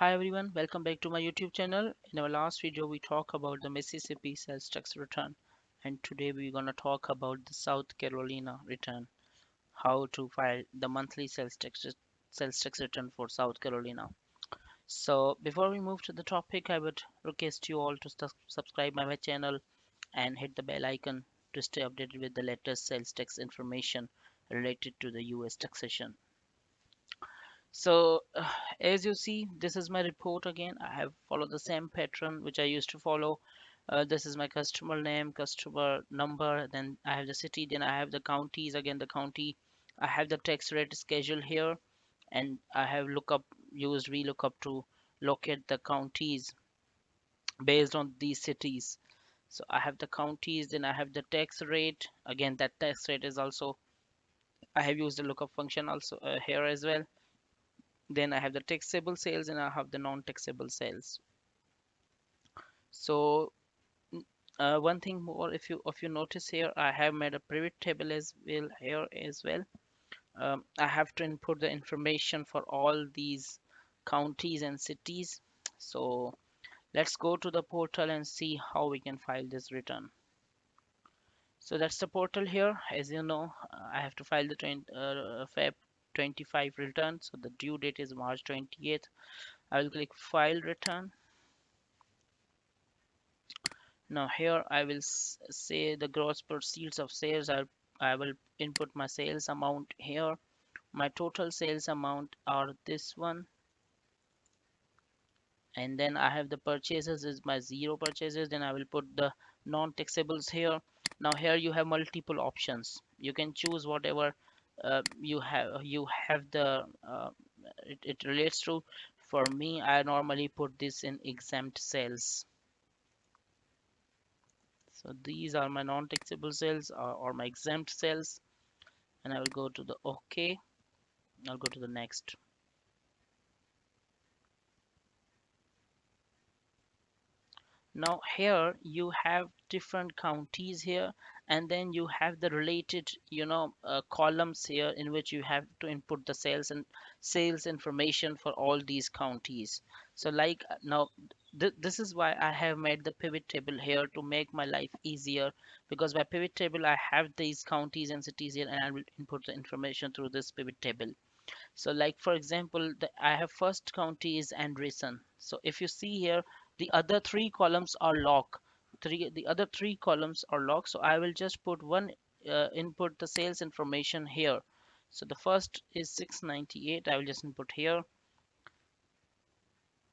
Hi everyone, welcome back to my YouTube channel. In our last video, we talked about the Mississippi sales tax return, and today we're gonna talk about the South Carolina return, how to file the monthly sales tax return for South Carolina. So before we move to the topic, I would request you all to subscribe my channel and hit the bell icon to stay updated with the latest sales tax information related to the US taxation. So as you see, this is my report again. I have followed the same pattern which I used to follow. This is my customer name, customer number, then I have the city, then I have the counties, again the county. I have the tax rate schedule here, and I have used VLOOKUP to locate the counties based on these cities. So I have the counties, then I have the tax rate. Again, that tax rate is also, I have used the lookup function also here as well. Then I have the taxable sales and I have the non-taxable sales. So one thing more, if you notice here, I have made a pivot table as well here as well. I have to input the information for all these counties and cities. So let's go to the portal and see how we can file this return. So that's the portal here. As you know, I have to file the Feb 25 return. So the due date is March 28th. I will click file return. Now here I will say the gross proceeds of sales. I will input my sales amount here. My total sales amount are this one. And then I have the purchases is my zero purchases. Then I will put the non-taxables here. Now here you have multiple options. You can choose whatever you have the it relates to. For me, I normally put this in exempt sales. So these are my non-taxable sales or my exempt sales, and I will go to the OK. I'll go to the next. Now here you have different counties here, and then you have the related, columns here in which you have to input the sales information for all these counties. So like now, this is why I have made the pivot table here to make my life easier, because by pivot table I have these counties and cities here, and I will input the information through this pivot table. So like for example, I have first county is Anderson. So if you see here, the other three columns are locked. The other three columns are locked. So I will just put one input the sales information here. So the first is 698. I will just input here.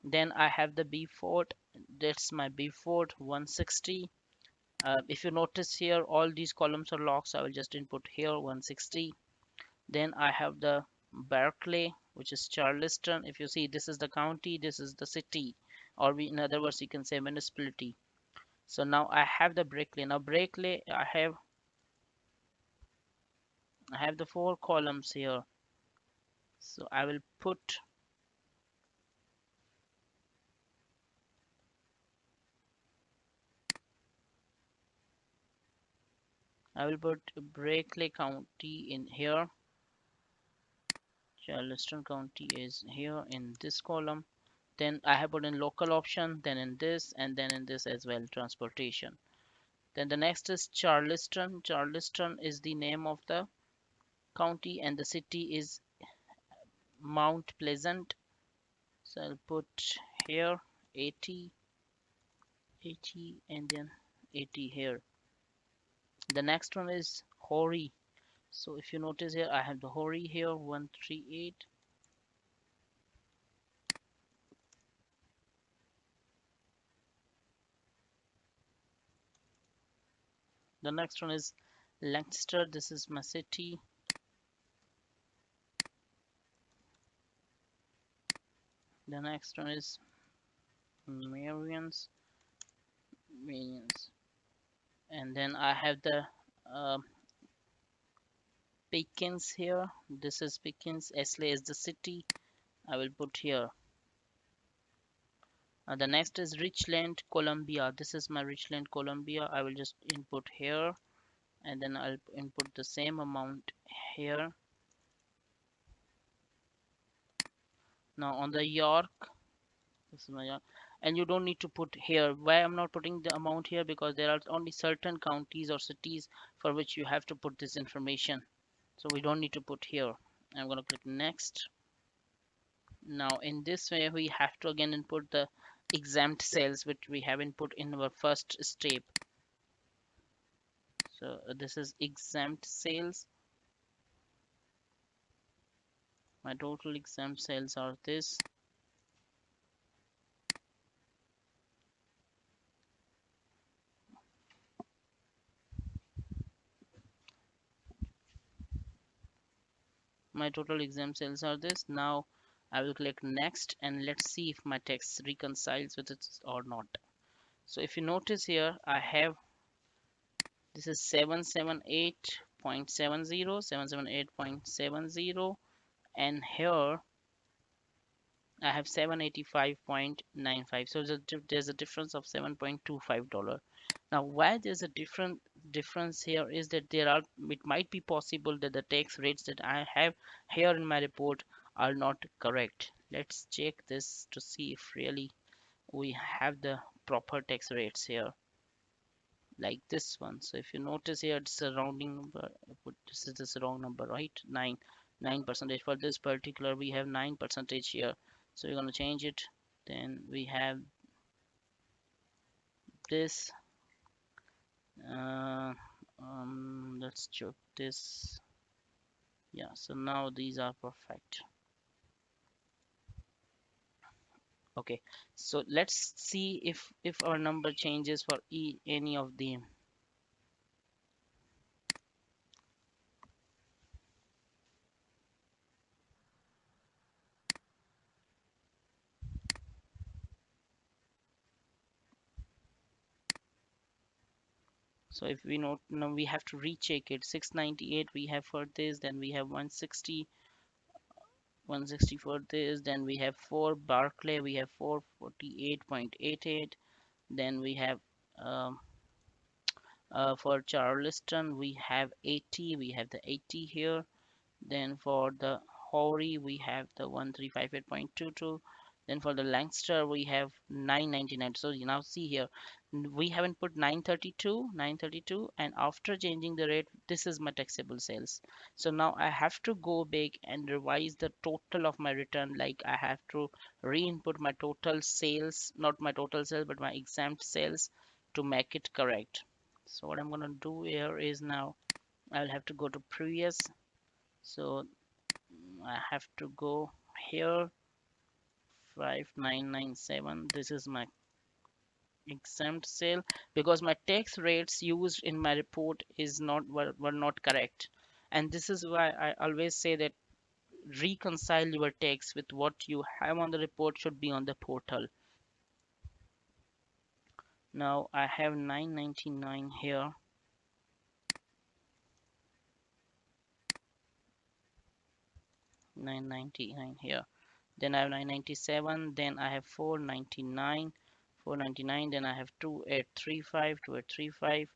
Then I have the B Fort. That's my B Fort 160. If you notice here, all these columns are locked. So I will just input here 160. Then I have the Berkeley, which is Charleston. If you see, this is the county, this is the city, or in other words, you can say municipality. So now I have the Berkeley. Now Berkeley, I have the four columns here. So I will put Berkeley County in here. Charleston County is here in this column. Then I have put in local option, then in this, and then in this as well, transportation. Then the next is Charleston. Charleston is the name of the county, and the city is Mount Pleasant. So I'll put here 80, 80, and then 80 here. The next one is Horry. So if you notice here, I have the Horry here 138. The next one is Lancaster. This is my city. The next one is Marions. Marions. And then I have the uh, Pickens here. This is Pickens. Esley is the city. I will put here. The next is Richland, Columbia. This is my Richland, Columbia. I will just input here, and then I'll input the same amount here. Now on the York, This is my, and you don't need to put here. Why I'm not putting the amount here? Because there are only certain counties or cities for which you have to put this information. So we don't need to put here. I'm going to click next. Now in this way we have to again input the exempt sales which we have input in our first step. So this is exempt sales. My total exempt sales are this. My total exempt sales are this. Now I will click next and let's see if my text reconciles with it or not. So if you notice here, I have this is 778.70, 778.70, and here I have 785.95. So there's a difference of $7.25. Now, why there's a difference here is that it might be possible that the tax rates that I have here in my report are not correct. Let's check this to see if really we have the proper tax rates here, like this one. So if you notice here, it's a rounding number. This is the wrong number, right? 9 percentage for this particular. We have 9 percentage here. So we're gonna change it. Then we have this. Uh, let's check this. Yeah. So now these are perfect. Okay. So let's see if our number changes for any of them. So if we note now we have to recheck it. 698 we have for this, then we have 160 for this, then we have for Barclay we have 448.88, then we have um, for Charleston we have 80, we have the 80 here. Then for the Hori, we have the 1358.22. Then for the Langster, we have 999. So you now see here, we haven't put 932, and after changing the rate, this is my taxable sales. So now I have to go back and revise the total of my return. Like I have to re-input my total sales, not my total sales, but my exempt sales to make it correct. So what I'm gonna do here is now I'll have to go to previous. So I have to go here 5997. This is my exempt sale because my tax rates used in my report is not were not correct. And this is why I always say that reconcile your tax with what you have on the report should be on the portal. Now I have 999 here. 999 here. Then I have 997, then I have 499, 499, then I have 2835, 2835,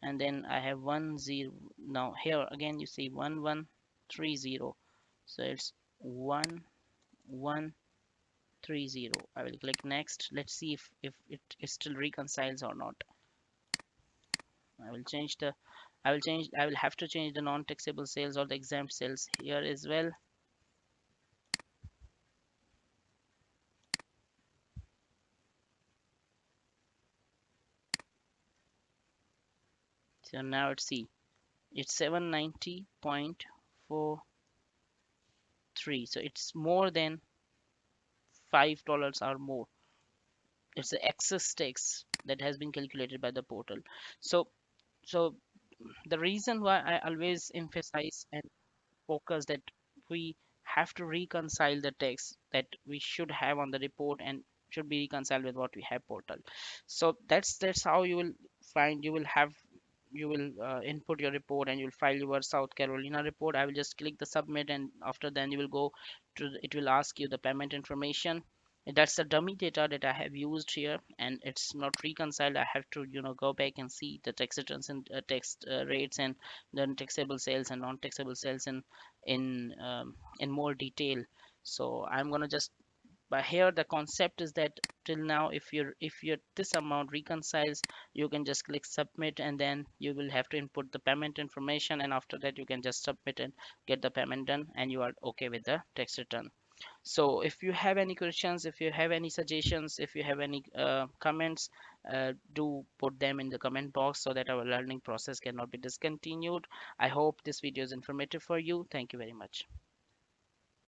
and then I have 10. Now here again you see 1130. So it's 1130. I will click next. Let's see if it still reconciles or not. I will change the I will have to change the non-taxable sales or the exempt sales here as well. So now let's see. It's 790.43, so it's more than $5 or more. It's the excess tax that has been calculated by the portal. So the reason why I always emphasize and focus that we have to reconcile the text that we should have on the report and should be reconciled with what we have portal. So that's how you will find you will input your report and you'll file your South Carolina report. I will just click the submit, and after then you will go to it will ask you the payment information. That's the dummy data that I have used here, and it's not reconciled. I have to go back and see the tax returns and tax rates and then taxable sales and non-taxable sales in more detail. So I'm gonna just But here the concept is that till now, if you're this amount reconciles, you can just click submit, and then you will have to input the payment information, and after that you can just submit and get the payment done, and you are okay with the tax return. So if you have any questions, if you have any suggestions, if you have any comments, do put them in the comment box so that our learning process cannot be discontinued. I hope this video is informative for you. Thank you very much.